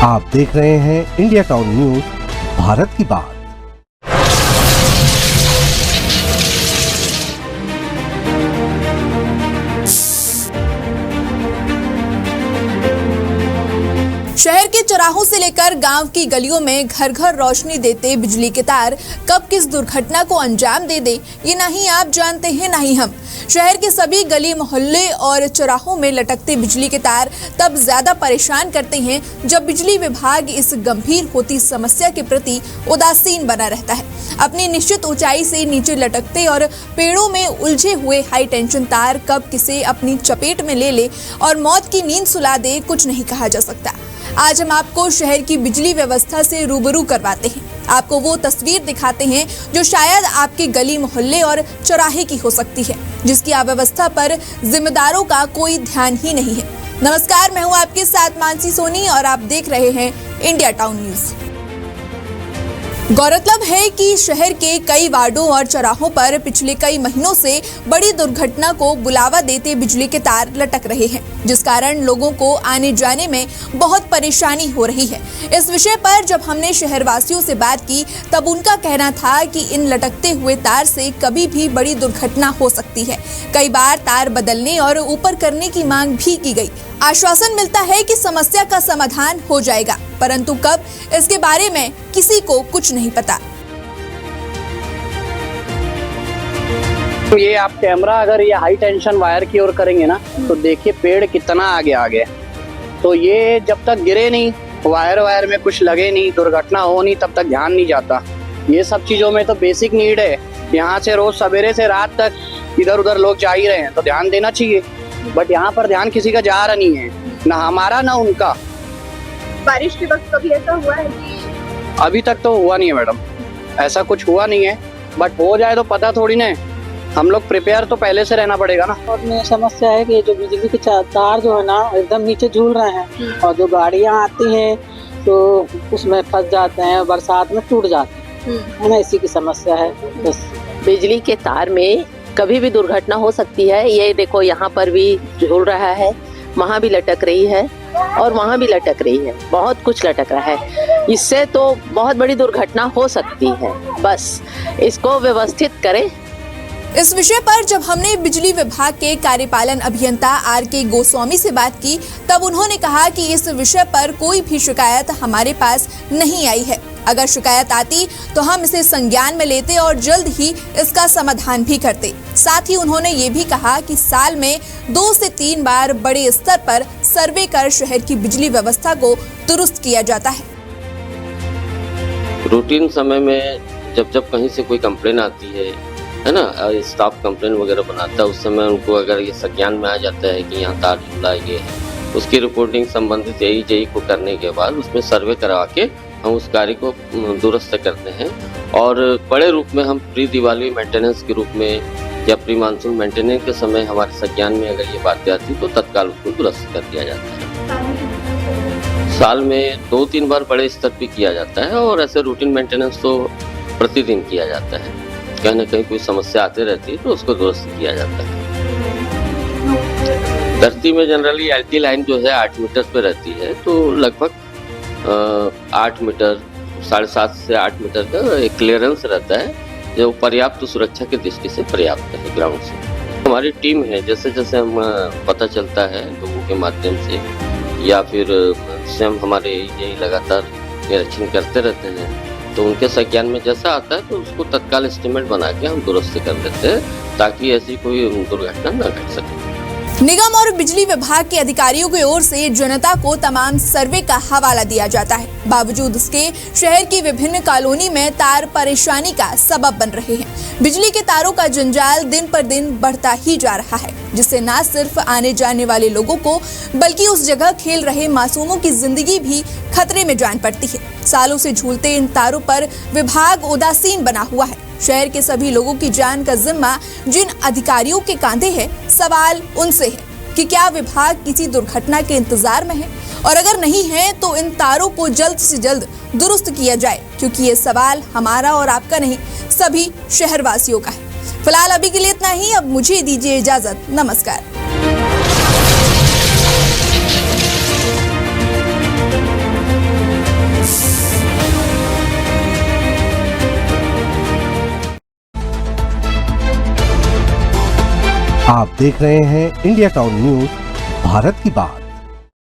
आप देख रहे हैं इंडिया टाउन न्यूज, भारत की बात। शहर के चौराहों से लेकर गांव की गलियों में घर घर रोशनी देते बिजली के तार कब किस दुर्घटना को अंजाम दे दे, ये ना ही आप जानते हैं ना ही हम। शहर के सभी गली मोहल्ले और चौराहों में लटकते बिजली के तार तब ज्यादा परेशान करते हैं जब बिजली विभाग इस गंभीर होती समस्या के प्रति उदासीन बना रहता है। अपनी निश्चित ऊंचाई से नीचे लटकते और पेड़ों में उलझे हुए हाई टेंशन तार कब किसे अपनी चपेट में ले ले और मौत की नींद सुला दे, कुछ नहीं कहा जा सकता। आज हम आपको शहर की बिजली व्यवस्था से रूबरू करवाते हैं, आपको वो तस्वीर दिखाते हैं जो शायद आपके गली मोहल्ले और चौराहे की हो सकती है, जिसकी अव्यवस्था पर जिम्मेदारों का कोई ध्यान ही नहीं है। नमस्कार, मैं हूं आपके साथ मानसी सोनी और आप देख रहे हैं इंडिया टाउन न्यूज। गौरतलब है कि शहर के कई वार्डों और चौराहों पर पिछले कई महीनों से बड़ी दुर्घटना को बुलावा देते बिजली के तार लटक रहे हैं, जिस कारण लोगों को आने जाने में बहुत परेशानी हो रही है। इस विषय पर जब हमने शहरवासियों से बात की तब उनका कहना था कि इन लटकते हुए तार से कभी भी बड़ी दुर्घटना हो सकती है। कई बार तार बदलने और ऊपर करने की मांग भी की गई। आश्वासन मिलता है कि समस्या का समाधान हो जाएगा, परंतु कब, इसके बारे में किसी को कुछ नहीं पता। ये आप कैमरा अगर ये हाई टेंशन वायर की ओर करेंगे ना तो देखिए पेड़ कितना आगे आ गया। तो ये जब तक गिरे नहीं, वायर में कुछ लगे नहीं, दुर्घटना हो नहीं, तब तक ध्यान नहीं जाता। ये सब चीजों में तो बेसिक नीड है। यहाँ से रोज सवेरे से रात तक इधर उधर लोग जा ही रहे हैं तो ध्यान देना चाहिए, बट यहाँ पर ध्यान किसी का जा रहा नहीं है, ना हमारा ना उनका। बारिश के वक्त कभी ऐसा हुआ है? अभी तक तो हुआ नहीं है मैडम, ऐसा कुछ हुआ नहीं है, बट हो जाए तो पता थोड़ी ना। हम लोग प्रिपेयर तो पहले से रहना पड़ेगा ना। और में समस्या है कि जो बिजली के तार जो है ना एकदम नीचे झूल रहे हैं और जो गाड़ियां आती हैं तो उसमें फंस जाते हैं, बरसात में टूट जाते हैं ना, इसी की समस्या है बस। बिजली के तार में कभी भी दुर्घटना हो सकती है। ये देखो यहाँ पर भी झूल रहा है, वहाँ भी लटक रही है और वहाँ भी लटक रही है, बहुत कुछ लटक रहा है। इससे तो बहुत बड़ी दुर्घटना हो सकती है, बस इसको व्यवस्थित करें। इस विषय पर जब हमने बिजली विभाग के कार्यपालन अभियंता आर.के. गोस्वामी से बात की तब उन्होंने कहा कि इस विषय पर कोई भी शिकायत हमारे पास नहीं आई है। अगर शिकायत आती तो हम इसे संज्ञान में लेते और जल्द ही इसका समाधान भी करते। साथ ही उन्होंने ये भी कहा कि साल में 2 से 3 बार बड़े स्तर पर सर्वे कर शहर की बिजली व्यवस्था को दुरुस्त किया जाता है। रूटीन समय में जब कहीं से कोई कंप्लेन आती है ना, स्टाफ कंप्लेन वगैरह बनाता है, उस समय उनको अगर ये संज्ञान में आ जाता है कि यहाँ तार झूला ये है, उसकी रिपोर्टिंग संबंधित जेई को करने के बाद उसमें सर्वे करवा के हम उस कार्य को दुरुस्त करते हैं। और बड़े रूप में हम प्री दिवाली मेंटेनेंस के रूप में या प्री मानसून मेंटेनेंस के समय हमारे संज्ञान में अगर ये बातें आती तो तत्काल उसको दुरुस्त कर दिया जाता है। साल में 2-3 बार बड़े स्तर पर किया जाता है और ऐसे रूटीन मेंटेनेंस तो प्रतिदिन किया जाता है। कहीं ना कहीं कोई समस्या आती रहती है तो उसको दुरुस्त किया जाता है। धरती में जनरली एलटी लाइन जो है 8 मीटर पे रहती है, तो लगभग 8 मीटर 7.5 से 8 मीटर का एक क्लियरेंस रहता है, जो पर्याप्त सुरक्षा की दृष्टि से पर्याप्त है ग्राउंड से। हमारी टीम है, जैसे जैसे हम पता चलता है लोगों के माध्यम से या फिर स्वयं हमारे यही लगातार निरीक्षण करते रहते हैं, तो उनके संज्ञान में जैसा आता है तो उसको तत्काल एस्टिमेट बना के हम दुरुस्त कर देते हैं ताकि ऐसी कोई दुर्घटना न घट सके। निगम और बिजली विभाग के अधिकारियों की ओर से जनता को तमाम सर्वे का हवाला दिया जाता है। बावजूद इसके शहर की विभिन्न कॉलोनी में तार परेशानी का सबब बन रहे हैं। बिजली के तारों का जंजाल दिन पर दिन बढ़ता ही जा रहा है, जिससे न सिर्फ आने जाने वाले लोगों को बल्कि उस जगह खेल रहे मासूमों की जिंदगी भी खतरे में जान पड़ती है। सालों से झूलते इन तारों पर विभाग उदासीन बना हुआ है। शहर के सभी लोगों की जान का जिम्मा जिन अधिकारियों के कांधे है, सवाल उनसे है कि क्या विभाग किसी दुर्घटना के इंतजार में है, और अगर नहीं है तो इन तारों को जल्द से जल्द दुरुस्त किया जाए, क्योंकि ये सवाल हमारा और आपका नहीं, सभी शहरवासियों का है। फिलहाल अभी के लिए इतना ही, अब मुझे दीजिए इजाजत। नमस्कार। आप देख रहे हैं इंडिया टाउन न्यूज, भारत की बात।